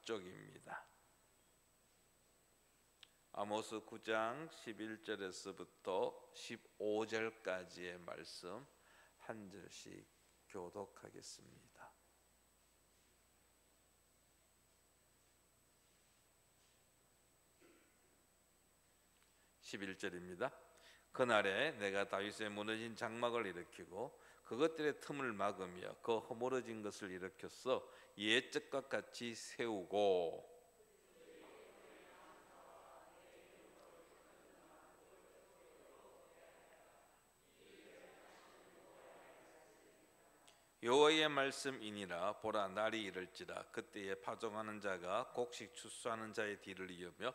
앞쪽입니다. 아모스 9장 11절에서부터 15절까지의 말씀 한 절씩 교독하겠습니다. 11절입니다. 그날에 내가 다윗의 무너진 장막을 일으키고 그것들의 틈을 막으며 그 허물어진 것을 일으켰어 옛적과 같이 세우고 여호와의 말씀이니라. 보라, 날이 이를지라 그때에 파종하는 자가 곡식 추수하는 자의 뒤를 이으며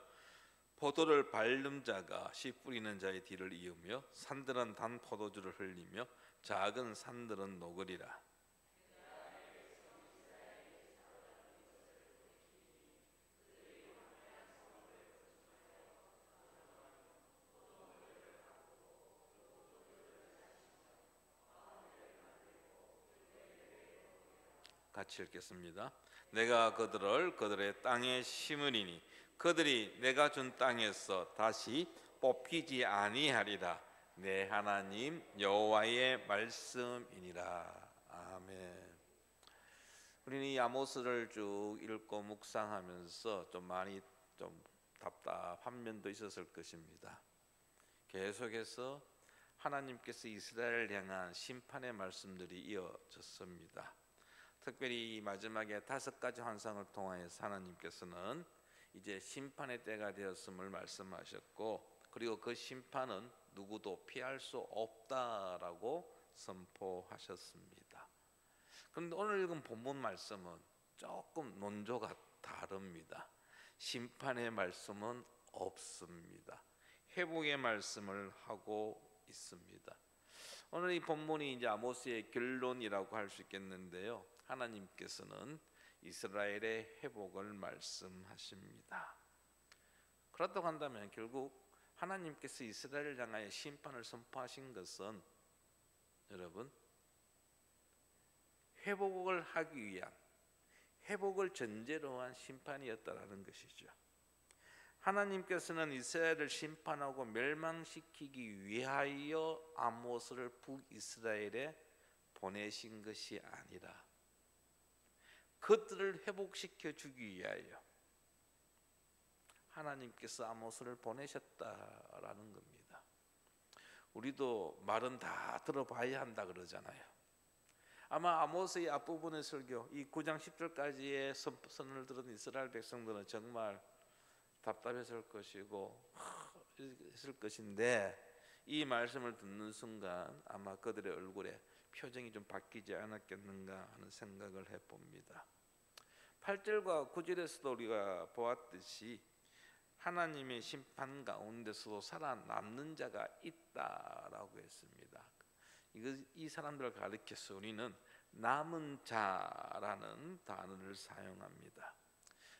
포도를 밟는 자가 씨 뿌리는 자의 뒤를 이으며 산들은 단 포도주를 흘리며 작은 산들은 녹으리라. 같이 읽겠습니다. 내가 그들의 땅에 심으리니 그들이 내가 준 땅에서 다시 뽑히지 아니하리라. 내 하나님 여호와의 말씀이니라. 아멘. 우리는 이 아모스를 쭉 읽고 묵상하면서 좀 많이 좀 답답한 면도 있었을 것입니다. 계속해서 하나님께서 이스라엘을 향한 심판의 말씀들이 이어졌습니다. 특별히 마지막에 5가지 환상을 통하여서 하나님께서는 이제 심판의 때가 되었음을 말씀하셨고, 그리고 그 심판은 누구도 피할 수 없다라고 선포하셨습니다. 그런데 오늘 읽은 본문 말씀은 조금 논조가 다릅니다. 심판의 말씀은 없습니다. 회복의 말씀을 하고 있습니다. 오늘 이 본문이 이제 아모스의 결론이라고 할 수 있겠는데요. 하나님께서는 이스라엘의 회복을 말씀하십니다. 그렇다고 한다면 결국 하나님께서 이스라엘을 향하여 심판을 선포하신 것은 여러분 회복을 하기 위한, 회복을 전제로 한 심판이었다라는 것이죠. 하나님께서는 이스라엘을 심판하고 멸망시키기 위하여 아모스를 북이스라엘에 보내신 것이 아니라 그들을 회복시켜 주기 위하여 하나님께서 아모스를 보내셨다라는 겁니다. 우리도 말은 다 들어봐야 한다 그러잖아요. 아마 아모스의 앞부분의 설교, 이 9장 10절까지의 선을 들은 이스라엘 백성들은 정말 답답했을 것이고 했을 것인데, 이 말씀을 듣는 순간 아마 그들의 얼굴에 표정이 좀 바뀌지 않았겠는가 하는 생각을 해봅니다. 8절과 9절에서도 우리가 보았듯이 하나님의 심판 가운데서도 살아남는 자가 있다라고 했습니다. 이 사람들을 가리켜서 우리는 남은 자라는 단어를 사용합니다.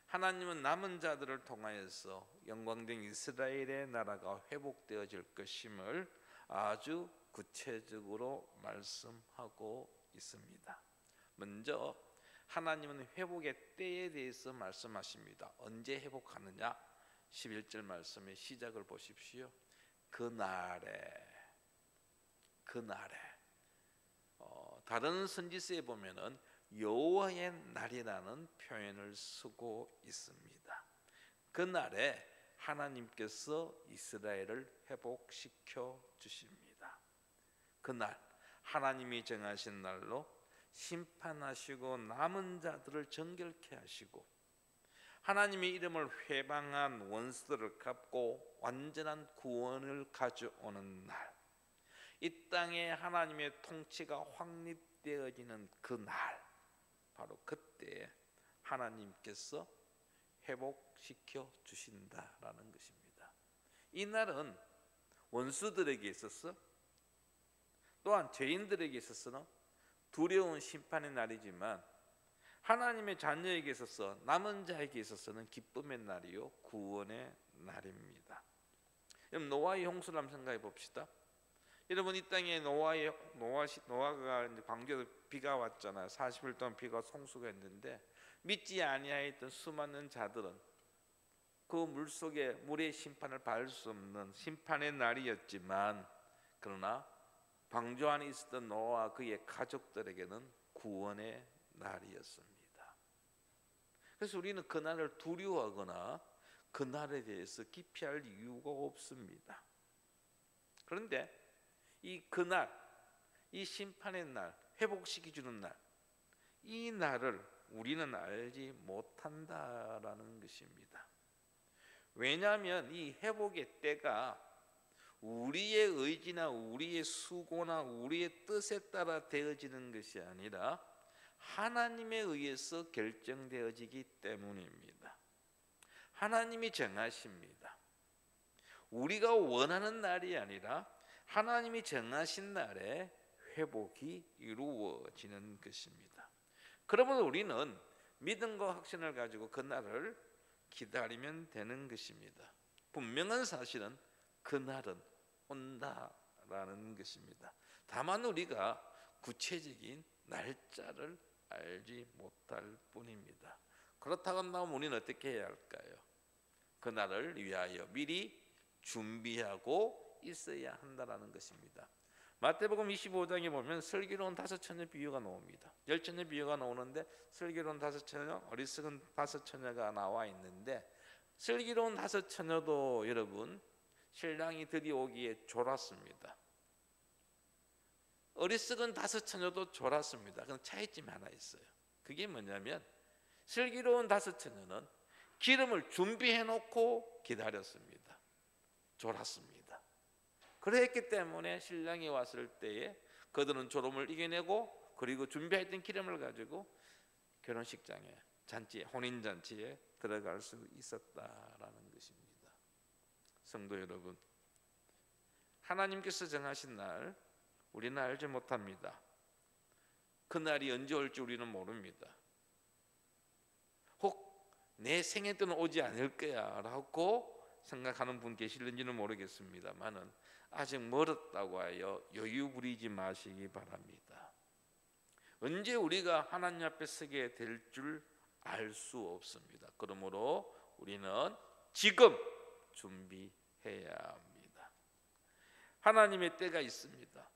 하나님은 남은 자들을 통하여서 영광된 이스라엘의 나라가 회복되어질 것임을 아주 구체적으로 말씀하고 있습니다. 먼저 하나님은 회복의 때에 대해서 말씀하십니다. 언제 회복하느냐? 11절 말씀의 시작을 보십시오. 그날에 다른 선지서에 보면은 여호와의 날이라는 표현을 쓰고 있습니다. 그날에 하나님께서 이스라엘을 회복시켜 주십니다. 그날 하나님이 정하신 날로 심판하시고 남은 자들을 정결케 하시고 하나님의 이름을 회방한 원수들을 갚고 완전한 구원을 가져오는 날, 이 땅에 하나님의 통치가 확립되어지는 그날, 바로 그때 하나님께서 회복시켜 주신다라는 것입니다. 이 날은 원수들에게 있어서 또한 죄인들에게 있어서는 두려운 심판의 날이지만 하나님의 자녀에게 있어서, 남은 자에게 있어서는 기쁨의 날이요 구원의 날입니다. 여러분, 노아의 홍수를 한번 생각해 봅시다. 여러분, 이 땅에 노아가 이제 광주에서 비가 왔잖아요. 40일 동안 비가 홍수가 했는데 믿지 아니하였던 수많은 자들은 그 물속에 물의 심판을 받을 수 없는 심판의 날이었지만, 그러나 방주 안에 있었던 노아와 그의 가족들에게는 구원의 날이었습니다. 그래서 우리는 그날을 두려워하거나 그날에 대해서 기피할 이유가 없습니다. 그런데 그날, 이 심판의 날, 회복시켜주는 날, 이 날을 우리는 알지 못한다라는 것입니다. 왜냐하면 이 회복의 때가 우리의 의지나 우리의 수고나 우리의 뜻에 따라 되어지는 것이 아니라 하나님에 의해서 결정되어지기 때문입니다. 하나님이 정하십니다. 우리가 원하는 날이 아니라 하나님이 정하신 날에 회복이 이루어지는 것입니다. 그러면 우리는 믿음과 확신을 가지고 그 날을 기다리면 되는 것입니다. 분명한 사실은 그날은 온다라는 것입니다. 다만 우리가 구체적인 날짜를 알지 못할 뿐입니다. 그렇다고 한다면 우리는 어떻게 해야 할까요? 그날을 위하여 미리 준비하고 있어야 한다는 것입니다. 마태복음 25장에 보면 슬기로운 5처녀 비유가 나옵니다. 10처녀 비유가 나오는데 슬기로운 5처녀, 어리석은 5처녀가 나와 있는데, 슬기로운 5처녀도 여러분 신랑이 들이오기에 졸았습니다. 어리석은 5처녀도 졸았습니다. 그건 차이점이 하나 있어요. 그게 뭐냐면 슬기로운 5처녀는 기름을 준비해 놓고 기다렸습니다. 졸았습니다. 그랬기 때문에 신랑이 왔을 때에 그들은 졸음을 이겨내고, 그리고 준비했던 기름을 가지고 결혼식장에, 잔치에, 혼인잔치에 들어갈 수 있었다라는 것입니다. 성도 여러분, 하나님께서 정하신 날 우리는 알지 못합니다. 그 날이 언제 올지 우리는 모릅니다. 혹 내 생애 때는 오지 않을 거야 라고 생각하는 분 계실는지는 모르겠습니다만은 아직 멀었다고 하여 여유 부리지 마시기 바랍니다. 언제 우리가 하나님 앞에 서게 될 줄 알 수 없습니다. 그러므로 우리는 지금 준비해야 합니다. 하나님의 때가 있습니다.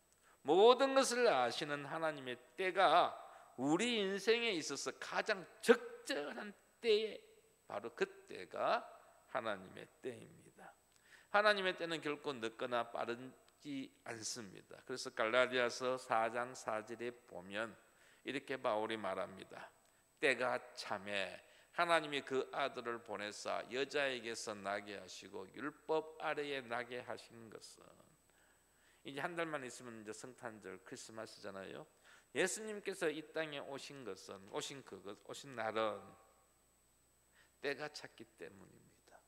모든 것을 아시는 하나님의 때가 우리 인생에 있어서 가장 적절한 때에, 바로 그때가 하나님의 때입니다. 하나님의 때는 결코 늦거나 빠르지 않습니다. 그래서 갈라디아서 4장 4절에 보면 이렇게 바울이 말합니다. 때가 참에 하나님이 그 아들을 보내사 여자에게서 나게 하시고 율법 아래에 나게 하신 것은, 이제 한 달만 있으면 이제 성탄절 크리스마스잖아요. 예수님께서 이 땅에 오신 것은, 오신 날은 때가 찼기 때문입니다.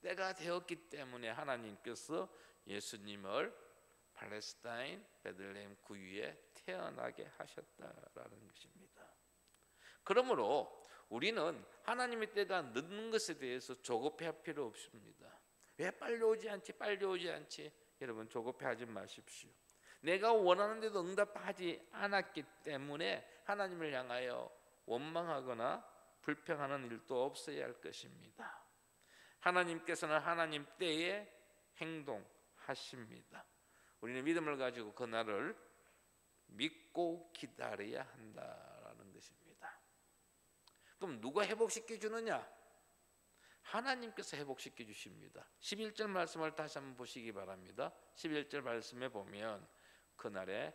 때가 되었기 때문에 하나님께서 예수님을 팔레스타인 베들레헴 구유에 태어나게 하셨다라는 것입니다. 그러므로 우리는 하나님의 때가 늦는 것에 대해서 조급해할 필요 없습니다. 왜 빨리 오지 않지? 여러분 조급해하지 마십시오. 내가 원하는데도 응답하지 않았기 때문에 하나님을 향하여 원망하거나 불평하는 일도 없어야 할 것입니다. 하나님께서는 하나님 때에 행동하십니다. 우리는 믿음을 가지고 그날을 믿고 기다려야 한다라는 것입니다. 그럼 누가 회복시켜 주느냐? 하나님께서 회복시켜 주십니다. 11절 말씀을 다시 한번 보시기 바랍니다. 11절 말씀에 보면 그날에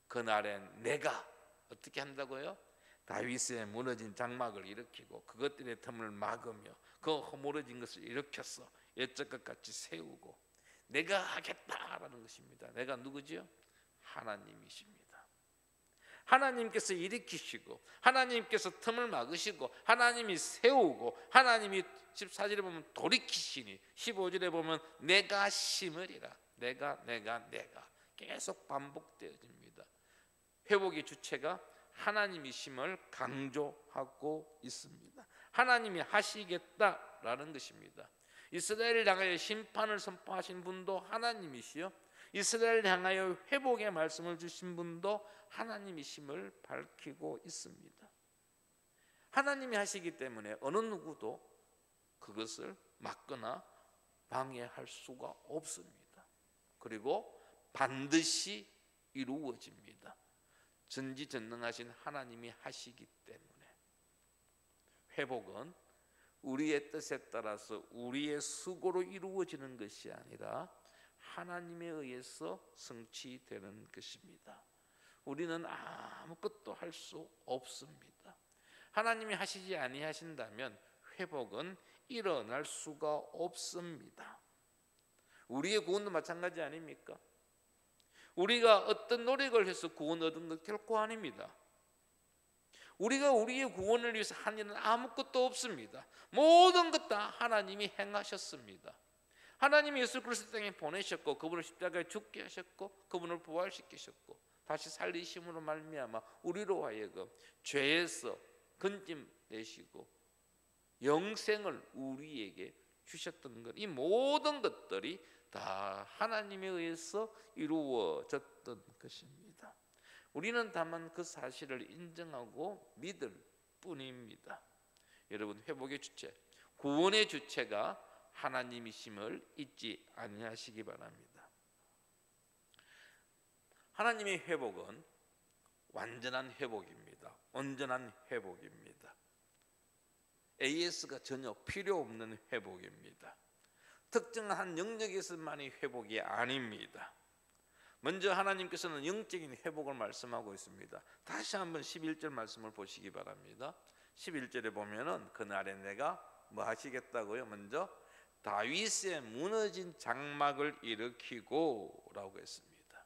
그날에 내가 어떻게 한다고요? 다윗의 무너진 장막을 일으키고 그것들의 틈을 막으며 그 허물어진 것을 일으켜서 옛적것 같이 세우고 내가 하겠다라는 것입니다. 내가 누구지요? 하나님이십니다. 하나님께서 일으키시고 하나님께서 틈을 막으시고 하나님이 세우고 하나님이 14절에 보면 돌이키시니 15절에 보면 내가 심으리라. 내가 계속 반복되어집니다. 회복의 주체가 하나님이심을 강조하고 있습니다. 하나님이 하시겠다라는 것입니다. 이스라엘을 향하여 심판을 선포하신 분도 하나님이시요, 이스라엘 향하여 회복의 말씀을 주신 분도 하나님이심을 밝히고 있습니다. 하나님이 하시기 때문에 어느 누구도 그것을 막거나 방해할 수가 없습니다. 그리고 반드시 이루어집니다. 전지전능하신 하나님이 하시기 때문에. 회복은 우리의 뜻에 따라서 우리의 수고로 이루어지는 것이 아니라 하나님에 의해서 성취되는 것입니다. 우리는 아무것도 할 수 없습니다. 하나님이 하시지 아니하신다면 회복은 일어날 수가 없습니다. 우리의 구원도 마찬가지 아닙니까? 우리가 어떤 노력을 해서 구원 얻은 것 결코 아닙니다. 우리가 우리의 구원을 위해서 한 일은 아무것도 없습니다. 모든 것 다 하나님이 행하셨습니다. 하나님이 예수 그리스도 땅에 보내셨고 그분을 십자가에 죽게 하셨고 그분을 부활시키셨고 다시 살리심으로 말미암아 우리로 하여금 죄에서 건짐내시고 영생을 우리에게 주셨던 것, 이 모든 것들이 다 하나님에 의해서 이루어졌던 것입니다. 우리는 다만 그 사실을 인정하고 믿을 뿐입니다. 여러분, 회복의 주체, 구원의 주체가 하나님이심을 잊지 아니하시기 바랍니다. 하나님의 회복은 완전한 회복입니다. 온전한 회복입니다. AS가 전혀 필요 없는 회복입니다. 특정한 영역에서만의 회복이 아닙니다. 먼저 하나님께서는 영적인 회복을 말씀하고 있습니다. 다시 한번 11절 말씀을 보시기 바랍니다. 11절에 보면은 그날에 내가 뭐 하시겠다고요? 먼저 다윗의 무너진 장막을 일으키고 라고 했습니다.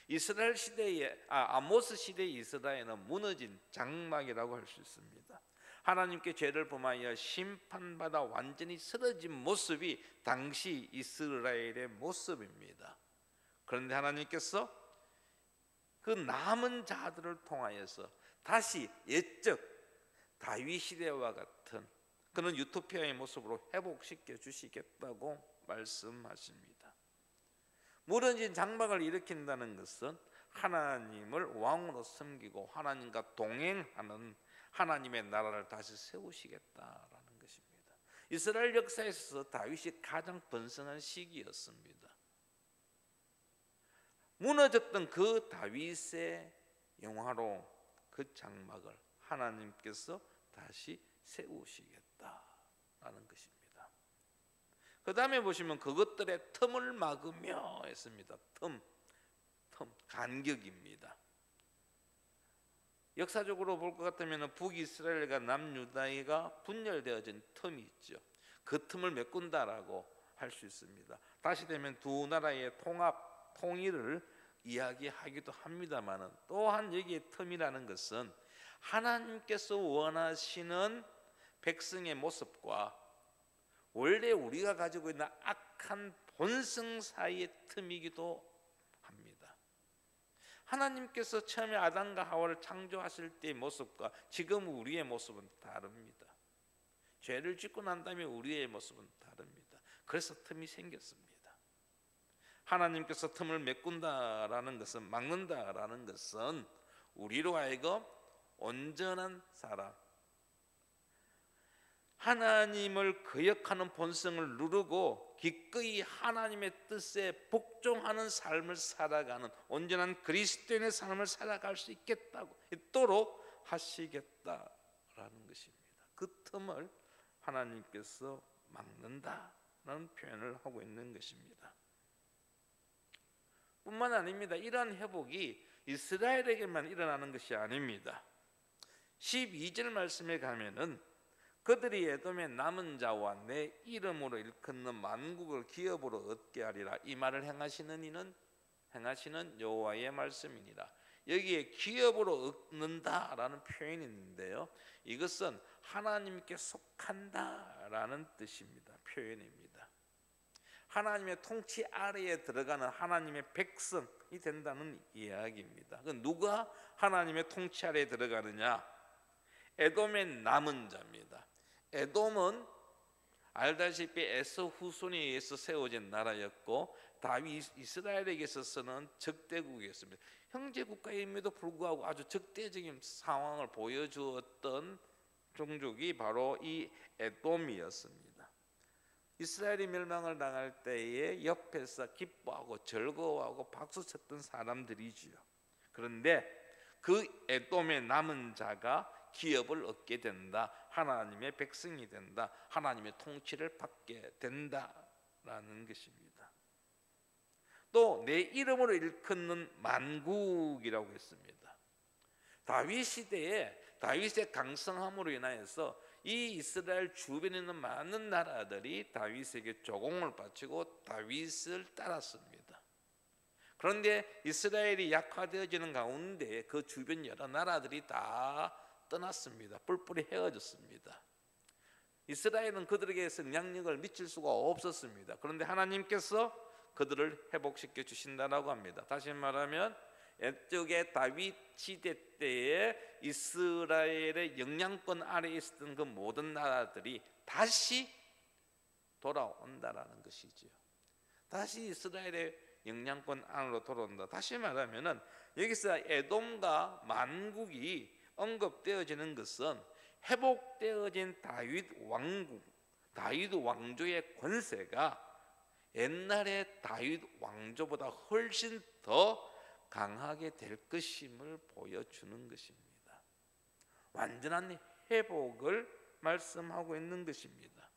이스라엘 시대에 아모스 시대의 이스라엘은 무너진 장막이라고 할 수 있습니다. 하나님께 죄를 범하여 심판받아 완전히 쓰러진 모습이 당시 이스라엘의 모습입니다. 그런데 하나님께서 그 남은 자들을 통하여서 다시 옛적 다윗 시대와 같은 그런 유토피아의 모습으로 회복시켜 주시겠다고 말씀하십니다. 무너진 장막을 일으킨다는 것은 하나님을 왕으로 섬기고 하나님과 동행하는 하나님의 나라를 다시 세우시겠다라는 것입니다. 이스라엘 역사에서 다윗이 가장 번성한 시기였습니다. 무너졌던 그 다윗의 영화로 그 장막을 하나님께서 다시 세우시겠다라는 것입니다. 그 다음에 보시면 그것들의 틈을 막으며 했습니다. 틈, 간격입니다. 역사적으로 볼 것 같으면 북이스라엘과 남유다가 분열되어진 틈이 있죠. 그 틈을 메꾼다라고 할 수 있습니다. 다시 되면 두 나라의 통일을 이야기하기도 합니다만은 또한 여기에 틈이라는 것은 하나님께서 원하시는 백성의 모습과 원래 우리가 가지고 있는 악한 본성 사이의 틈이기도 합니다. 하나님께서 처음에 아담과 하와를 창조하실 때의 모습과 지금 우리의 모습은 다릅니다. 죄를 짓고 난 다음에 우리의 모습은 다릅니다. 그래서 틈이 생겼습니다. 하나님께서 틈을 메꾼다라는 것은, 막는다라는 것은 우리로 하여금 온전한 사람, 하나님을 거역하는 본성을 누르고 기꺼이 하나님의 뜻에 복종하는 삶을 살아가는 온전한 그리스도인의 삶을 살아갈 수 있도록 하시겠다라는 것입니다. 그 틈을 하나님께서 막는다라는 표현을 하고 있는 것입니다. 뿐만 아닙니다. 이러한 회복이 이스라엘에게만 일어나는 것이 아닙니다. 12절 말씀에 가면은 그들이 에돔의 남은 자와 내 이름으로 일컫는 만국을 기업으로 얻게 하리라. 이 말을 행하시는 이는 행하시는 여호와의 말씀이니라. 여기에 기업으로 얻는다라는 표현이 있는데요, 이것은 하나님께 속한다라는 뜻입니다. 표현입니다. 하나님의 통치 아래에 들어가는 하나님의 백성이 된다는 이야기입니다. 누가 하나님의 통치 아래에 들어가느냐? 에돔의 남은 자입니다. 에돔은 알다시피 에서 후손에 의해서 세워진 나라였고 다윗 이스라엘에게 있어서는 적대국이었습니다. 형제 국가임에도 불구하고 아주 적대적인 상황을 보여주었던 종족이 바로 이 에돔이었습니다. 이스라엘이 멸망을 당할 때에 옆에서 기뻐하고 즐거워하고 박수쳤던 사람들이지요. 그런데 그 에돔의 남은 자가 기업을 얻게 된다, 하나님의 백성이 된다, 하나님의 통치를 받게 된다라는 것입니다. 또 내 이름으로 일컫는 만국이라고 했습니다. 다윗 시대에 다윗의 강성함으로 인하여서 이 이스라엘 주변에 있는 많은 나라들이 다윗에게 조공을 바치고 다윗을 따랐습니다. 그런데 이스라엘이 약화되어지는 가운데 그 주변 여러 나라들이 다 떠났습니다. 뿔뿔이 헤어졌습니다. 이스라엘은 그들에게 영향력을 미칠 수가 없었습니다. 그런데 하나님께서 그들을 회복시켜 주신다라고 합니다. 다시 말하면 이쪽에 다윗 시대 때에 이스라엘의 영향권 아래에 있었던 그 모든 나라들이 다시 돌아온다라는 것이지요. 다시 이스라엘의 영향권 안으로 돌아온다. 다시 말하면은 여기서 에돔과 만국이 언급되어지는 것은 회복되어진 다윗 왕국, 다윗 왕조의 권세가 옛날의 다윗 왕조보다 훨씬 더 강하게 될 것임을 보여주는 것입니다. 완전한 회복을 말씀하고 있는 것입니다.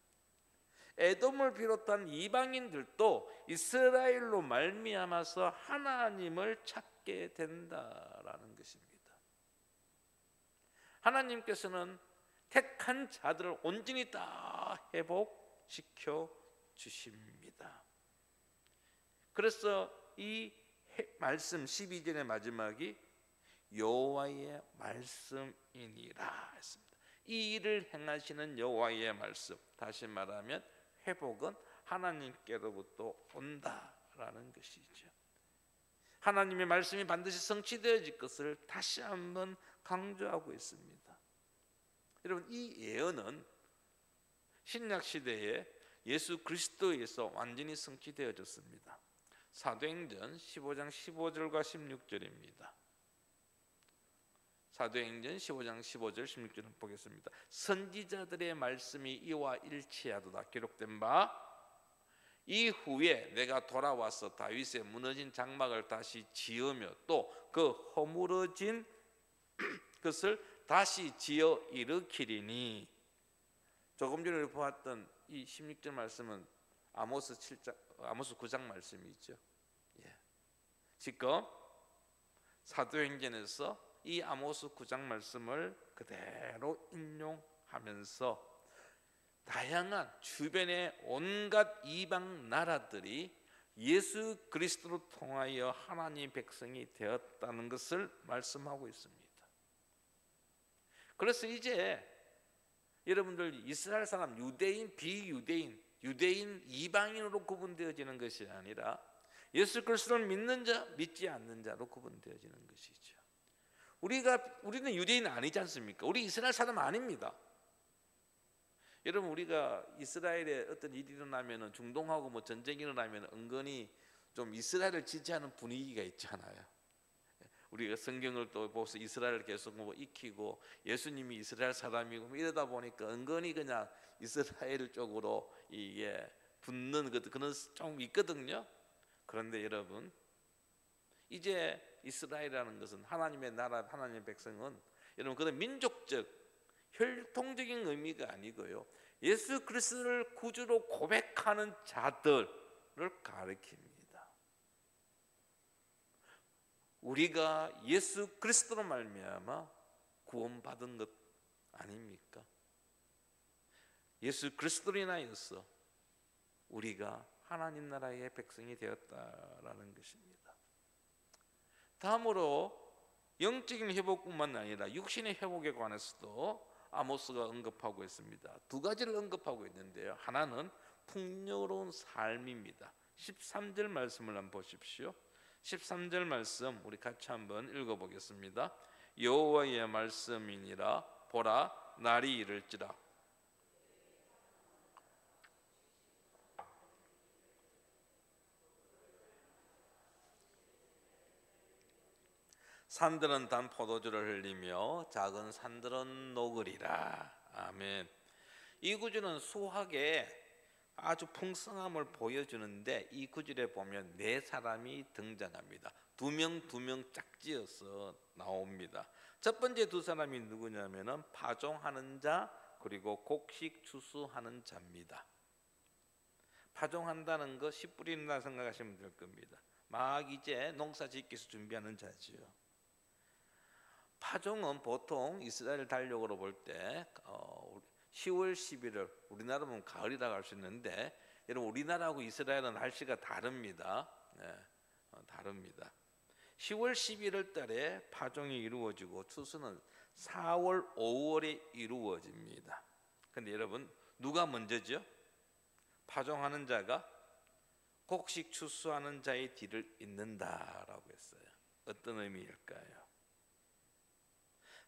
에돔을 비롯한 이방인들도 이스라엘로 말미암아서 하나님을 찾게 된다라는 것입니다. 하나님께서는 택한 자들을 온전히 다 회복시켜 주십니다. 그래서 이 말씀 12절의 마지막이 여호와의 말씀이니라 했습니다. 이 일을 행하시는 여호와의 말씀, 다시 말하면 회복은 하나님께로부터 온다라는 것이죠. 하나님의 말씀이 반드시 성취되어질 것을 다시 한번 강조하고 있습니다. 여러분, 이 예언은 신약 시대에 예수 그리스도에서 완전히 성취되어졌습니다. 사도행전 15장 15절과 16절입니다. 사도행전 15장 15절 16절을 보겠습니다. 선지자들의 말씀이 이와 일치하도다 기록된 바 이후에 내가 돌아와서 다윗의 무너진 장막을 다시 지으며 또 그 허물어진 것을 다시 지어 일으키리니. 조금 전에 보았던 이 16절 말씀은 아모스 9장 말씀이죠. 지금 사도행전에서 이 아모스 9장 말씀을 그대로 인용하면서 다양한 주변의 온갖 이방 나라들이 예수 그리스도로 통하여 하나님의 백성이 되었다는 것을 말씀하고 있습니다. 그래서 이제 여러분들 이스라엘 사람, 유대인, 비유대인, 유대인, 이방인으로 구분되어지는 것이 아니라 예수 그리스도를 믿는 자, 믿지 않는 자로 구분되어지는 것이죠. 우리는 유대인 아니지 않습니까? 우리 이스라엘 사람 아닙니다. 여러분, 우리가 이스라엘에 어떤 일이 일어나면 중동하고 뭐 전쟁이 일어나면 은근히 좀 이스라엘을 지지하는 분위기가 있잖아요. 우리가 성경을 또 보면서 이스라엘을 계속 뭐 익히고 예수님이 이스라엘 사람이고 뭐 이러다 보니까 은근히 그냥 이스라엘 쪽으로 이게 붙는 그런 좀 있거든요. 그런데 여러분, 이제 이스라엘이라는 것은 하나님의 나라, 하나님의 백성은 여러분 그런 민족적 혈통적인 의미가 아니고요, 예수 그리스도를 구주로 고백하는 자들을 가리킵니다. 우리가 예수 그리스도로 말미암아 구원받은 것 아닙니까? 예수 그리스도로 인하여서 우리가 하나님 나라의 백성이 되었다라는 것입니다. 다음으로 영적인 회복뿐만 아니라 육신의 회복에 관해서도 아모스가 언급하고 있습니다. 두 가지를 언급하고 있는데요, 하나는 풍요로운 삶입니다. 13절 말씀을 한번 보십시오. 13절 말씀 우리 같이 한번 읽어보겠습니다. 여호와의 말씀이니라 보라 날이 이를지라 산들은 단 포도주를 흘리며 작은 산들은 녹으리라. 아멘. 이 구절은 수학에 아주 풍성함을 보여주는데 이 구절에 보면 네 사람이 등장합니다. 두 명 짝지어서 나옵니다. 첫 번째 두 사람이 누구냐면은 파종하는 자 그리고 곡식 추수하는 자입니다. 파종한다는 거 씨 뿌린다 생각하시면 될 겁니다. 막 이제 농사 짓기 위해서 준비하는 자지요. 파종은 보통 이스라엘 달력으로 볼 때 10월 11월 우리나라 보면 가을이라고 할 수 있는데 여러분 우리나라하고 이스라엘은 날씨가 다릅니다. 네, 다릅니다. 10월 11월 달에 파종이 이루어지고 추수는 4월 5월에 이루어집니다. 근데 여러분 누가 먼저죠? 파종하는 자가 곡식 추수하는 자의 뒤를 잇는다라고 했어요. 어떤 의미일까요?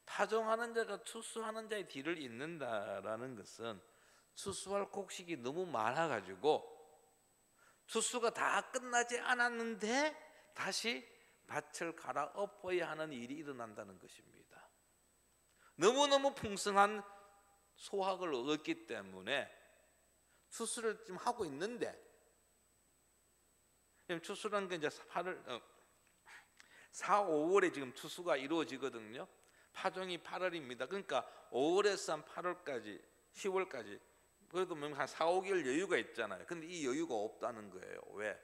파종하는 자가 추수하는 자의 뒤를 잇는다라는 것은 추수할 곡식이 너무 많아가지고 추수가 다 끝나지 않았는데 다시 밭을 갈아엎어야 하는 일이 일어난다는 것입니다. 너무너무 풍성한 소확을 얻기 때문에 추수를 지금 하고 있는데 추수라는 게 이제 4, 5월에 지금 추수가 이루어지거든요. 파종이 8월입니다. 그러니까 5월에서 한 8월까지 10월까지 그래도 한 4, 5개월 여유가 있잖아요. 근데 이 여유가 없다는 거예요. 왜?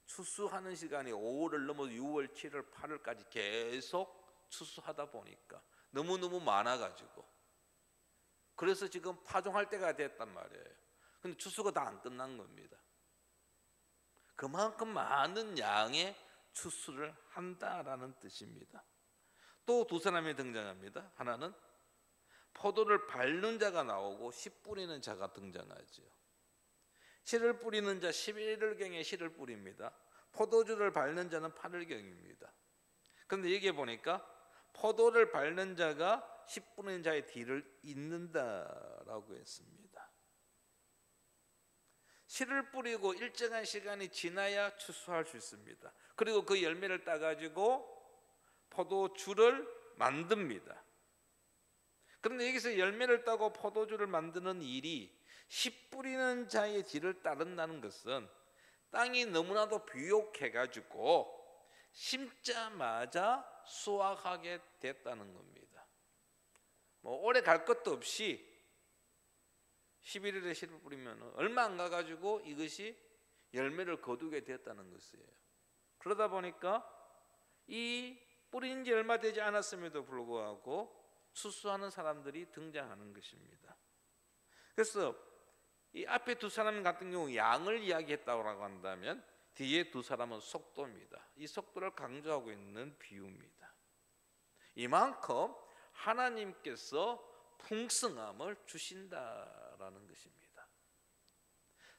추수하는 시간이 5월을 넘어 6월, 7월, 8월까지 계속 추수하다 보니까 너무너무 많아가지고 그래서 지금 파종할 때가 됐단 말이에요. 근데 추수가 다 안 끝난 겁니다. 그만큼 많은 양의 추수를 한다라는 뜻입니다. 또 두 사람이 등장합니다. 하나는 포도를 밟는 자가 나오고 씨 뿌리는 자가 등장하죠. 씨를 뿌리는 자 11월경에 씨를 뿌립니다. 포도주를 밟는 자는 8월경입니다. 그런데 여기에 보니까 포도를 밟는 자가 씨 뿌리는 자의 뒤를 잇는다라고 했습니다. 씨를 뿌리고 일정한 시간이 지나야 추수할 수 있습니다. 그리고 그 열매를 따가지고 포도주를 만듭니다. 그런데 여기서 열매를 따고 포도주를 만드는 일이 씨 뿌리는 자의 뒤를 따른다는 것은 땅이 너무나도 비옥해가지고 심자마자 수확하게 됐다는 겁니다. 뭐 오래 갈 것도 없이 11월에 씨를 뿌리면 얼마 안 가가지고 이것이 열매를 거두게 되었다는 것이에요. 그러다 보니까 이 뿌린 지 얼마 되지 않았음에도 불구하고 추수하는 사람들이 등장하는 것입니다. 그래서 이 앞에 두 사람 같은 경우 양을 이야기했다고 한다면 뒤에 두 사람은 속도입니다. 이 속도를 강조하고 있는 비유입니다. 이만큼 하나님께서 풍성함을 주신다라는 것입니다.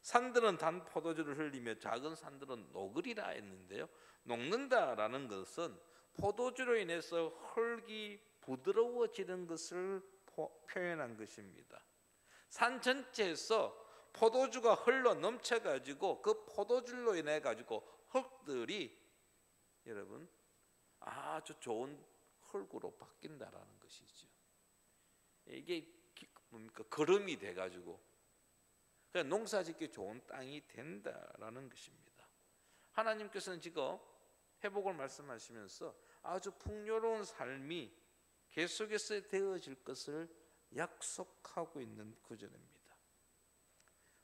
산들은 단 포도주를 흘리며 작은 산들은 녹으리라 했는데요. 녹는다라는 것은 포도주로 인해서 흙이 부드러워지는 것을 표현한 것입니다. 산 전체에서 포도주가 흘러 넘쳐가지고 그 포도주로 인해 가지고 흙들이 여러분 아주 좋은 흙으로 바뀐다라는 것이죠. 이게 뭡니까? 거름이 돼가지고 그냥 농사짓기 좋은 땅이 된다라는 것입니다. 하나님께서는 지금 회복을 말씀하시면서 아주 풍요로운 삶이 계속해서 되어질 것을 약속하고 있는 구절입니다.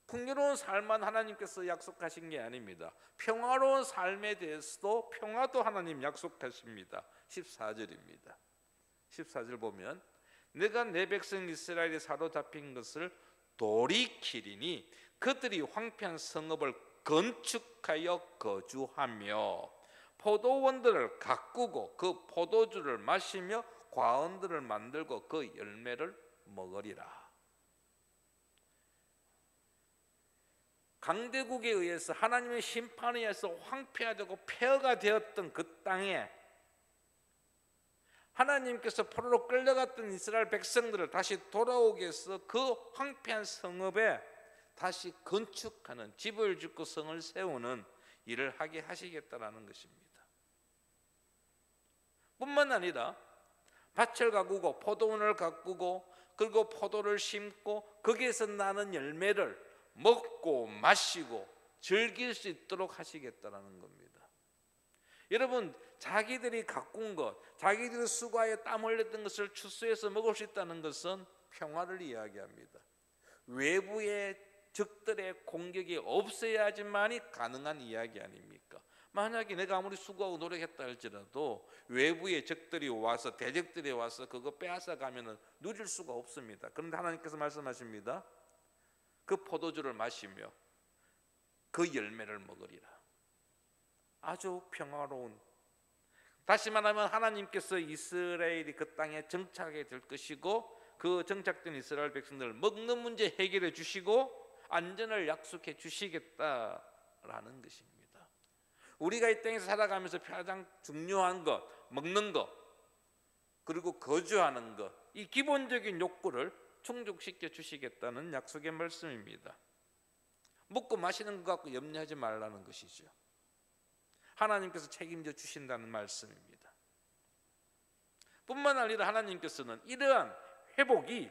풍요로운 삶만 하나님께서 약속하신 게 아닙니다. 평화로운 삶에 대해서도 평화도 하나님 약속하십니다. 14절입니다. 14절 보면 내가 내 백성 이스라엘이 사로잡힌 것을 돌이키리니 그들이 황폐한 성읍을 건축하여 거주하며 포도원들을 가꾸고 그 포도주를 마시며 과원들을 만들고 그 열매를 먹으리라. 강대국에 의해서 하나님의 심판에 의해서 황폐화되고 폐허가 되었던 그 땅에 하나님께서 포로로 끌려갔던 이스라엘 백성들을 다시 돌아오게 해서 그 황폐한 성읍에 다시 건축하는, 집을 짓고 성을 세우는 일을 하게 하시겠다라는 것입니다. 뿐만 아니라 밭을 가꾸고 포도원을 가꾸고 그리고 포도를 심고 거기에서 나는 열매를 먹고 마시고 즐길 수 있도록 하시겠다라는 겁니다. 여러분, 자기들이 가꾼 것, 자기들이 수고하여 땀 흘렸던 것을 추수해서 먹을 수 있다는 것은 평화를 이야기합니다. 외부의 적들의 공격이 없어야지만이 가능한 이야기 아닙니까? 만약에 내가 아무리 수고하고 노력했다 할지라도 외부의 적들이 와서, 대적들이 와서 그거 빼앗아 가면은 누릴 수가 없습니다. 그런데 하나님께서 말씀하십니다. 그 포도주를 마시며 그 열매를 먹으리라. 아주 평화로운, 다시 말하면 하나님께서 이스라엘이 그 땅에 정착하게 될 것이고 그 정착된 이스라엘 백성들을 먹는 문제 해결해 주시고 안전을 약속해 주시겠다라는 것입니다. 우리가 이 땅에서 살아가면서 가장 중요한 것, 먹는 것, 그리고 거주하는 것, 이 기본적인 욕구를 충족시켜 주시겠다는 약속의 말씀입니다. 먹고 마시는 것 갖고 염려하지 말라는 것이죠. 하나님께서 책임져 주신다는 말씀입니다. 뿐만 아니라 하나님께서는 이러한 회복이,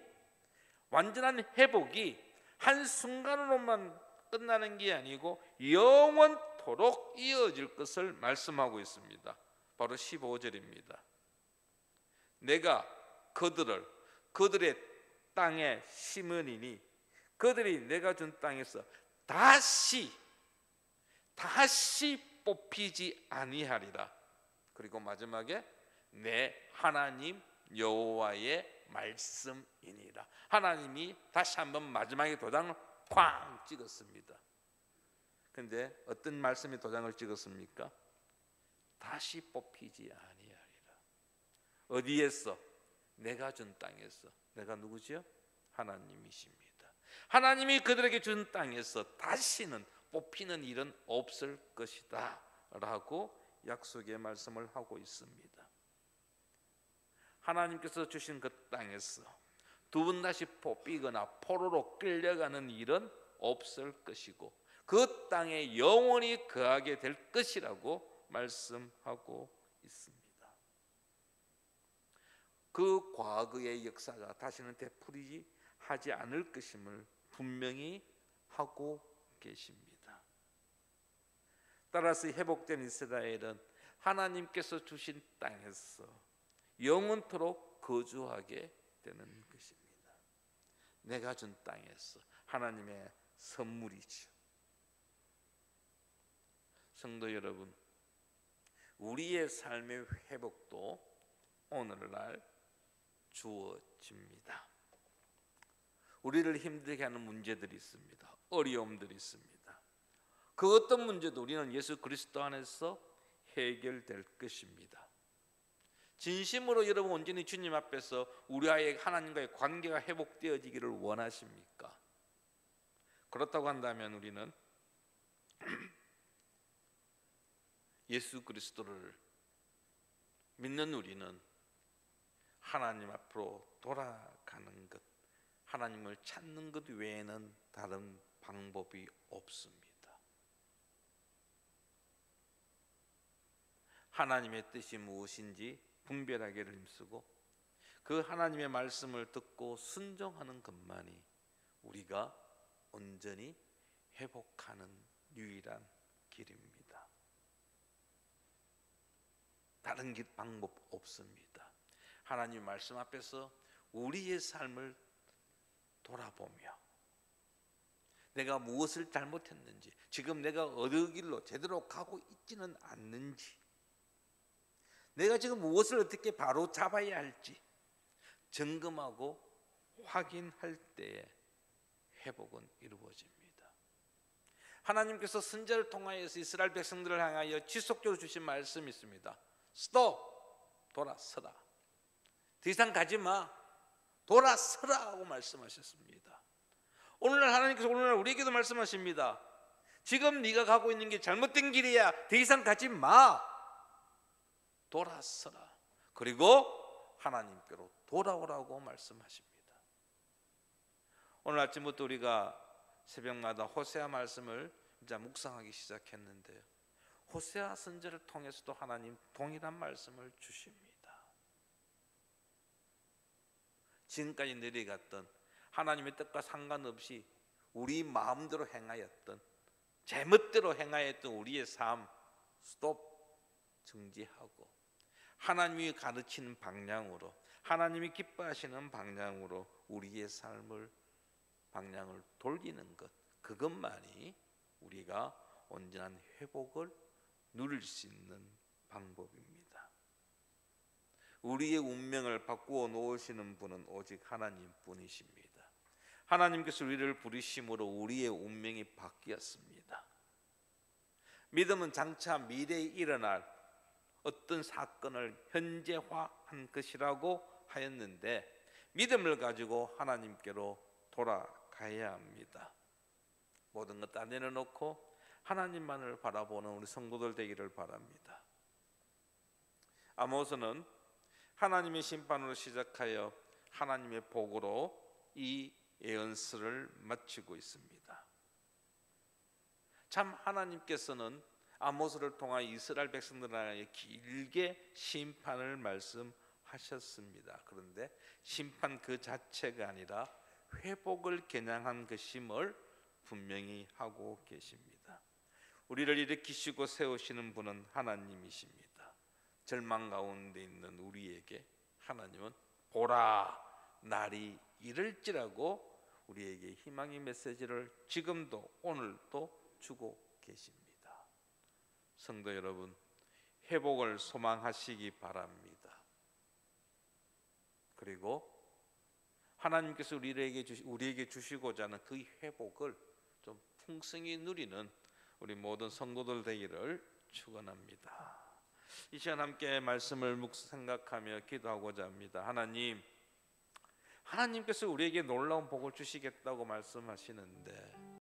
완전한 회복이 한순간으로만 끝나는 게 아니고 영원토록 이어질 것을 말씀하고 있습니다. 바로 15절입니다. 내가 그들의 땅에 심으리니 그들이 내가 준 땅에서 다시 뽑히지 아니하리라. 그리고 마지막에 내 하나님 여호와의 말씀이니라. 하나님이 다시 한번 마지막에 도장을 쾅 찍었습니다. 그런데 어떤 말씀이 도장을 찍었습니까? 다시 뽑히지 아니하리라. 어디에서? 내가 준 땅에서. 내가 누구지요? 하나님이십니다. 하나님이 그들에게 준 땅에서 다시는 뽑히는 일은 없을 것이다 라고 약속의 말씀을 하고 있습니다. 하나님께서 주신 그 땅에서 두 번 다시 뽑히거나 포로로 끌려가는 일은 없을 것이고 그 땅에 영원히 거하게 될 것이라고 말씀하고 있습니다. 그 과거의 역사가 다시는 되풀이지 하지 않을 것임을 분명히 하고 계십니다. 따라서 회복된 이스라엘은 하나님께서 주신 땅에서 영원토록 거주하게 되는 것입니다. 내가 준 땅에서, 하나님의 선물이죠. 성도 여러분, 우리의 삶의 회복도 오늘날 주어집니다. 우리를 힘들게 하는 문제들이 있습니다. 어려움들이 있습니다. 그 어떤 문제도 우리는 예수 그리스도 안에서 해결될 것입니다. 진심으로 여러분 온전히 주님 앞에서 우리와의 하나님과의 관계가 회복되어지기를 원하십니까? 그렇다고 한다면 우리는 예수 그리스도를 믿는 우리는 하나님 앞으로 돌아가는 것, 하나님을 찾는 것 외에는 다른 방법이 없습니다. 하나님의 뜻이 무엇인지 분별하기를 힘쓰고 그 하나님의 말씀을 듣고 순종하는 것만이 우리가 온전히 회복하는 유일한 길입니다. 다른 길 방법 없습니다. 하나님의 말씀 앞에서 우리의 삶을 돌아보며 내가 무엇을 잘못했는지, 지금 내가 어느 길로 제대로 가고 있지는 않는지, 내가 지금 무엇을 어떻게 바로 잡아야 할지 점검하고 확인할 때에 회복은 이루어집니다. 하나님께서 선지자를 통하여서 이스라엘 백성들을 향하여 지속적으로 주신 말씀이 있습니다. 스톱! 돌아서라. 더 이상 가지 마. 돌아서라 하고 말씀하셨습니다. 오늘날 하나님께서 오늘날 우리에게도 말씀하십니다. 지금 네가 가고 있는 게 잘못된 길이야. 더 이상 가지 마. 돌아서라. 그리고 하나님께로 돌아오라고 말씀하십니다. 오늘 아침부터 우리가 새벽마다 호세아 말씀을 이제 묵상하기 시작했는데요, 호세아 선지자를 통해서도 하나님 동일한 말씀을 주십니다. 지금까지 내려갔던 하나님의 뜻과 상관없이 우리 마음대로 행하였던, 제멋대로 행하였던 우리의 삶 스톱, 정지하고 하나님이 가르치는 방향으로, 하나님이 기뻐하시는 방향으로 우리의 삶을 방향을 돌리는 것, 그것만이 우리가 온전한 회복을 누릴 수 있는 방법입니다. 우리의 운명을 바꾸어 놓으시는 분은 오직 하나님뿐이십니다. 하나님께서 우리를 부르심으로 우리의 운명이 바뀌었습니다. 믿음은 장차 미래에 일어날 어떤 사건을 현재화한 것이라고 하였는데, 믿음을 가지고 하나님께로 돌아가야 합니다. 모든 것 다 내려놓고 하나님만을 바라보는 우리 성도들 되기를 바랍니다. 아모스는 하나님의 심판으로 시작하여 하나님의 복으로 이 예언서를 마치고 있습니다. 참 하나님께서는 아모스를 통하여 이스라엘 백성들에게 길게 심판을 말씀하셨습니다. 그런데 심판 그 자체가 아니라 회복을 겨냥한 것임을 분명히 하고 계십니다. 우리를 일으키시고 세우시는 분은 하나님이십니다. 절망 가운데 있는 우리에게 하나님은 보라, 날이 이를지라고 우리에게 희망의 메시지를 지금도 오늘도 주고 계십니다. 성도 여러분, 회복을 소망하시기 바랍니다. 그리고 하나님께서 우리에게 주시고자 하는 그 회복을 좀 풍성히 누리는 우리 모든 성도들 되기를 축원합니다. 이 시간 함께 말씀을 생각하며 기도하고자 합니다. 하나님께서 우리에게 놀라운 복을 주시겠다고 말씀하시는데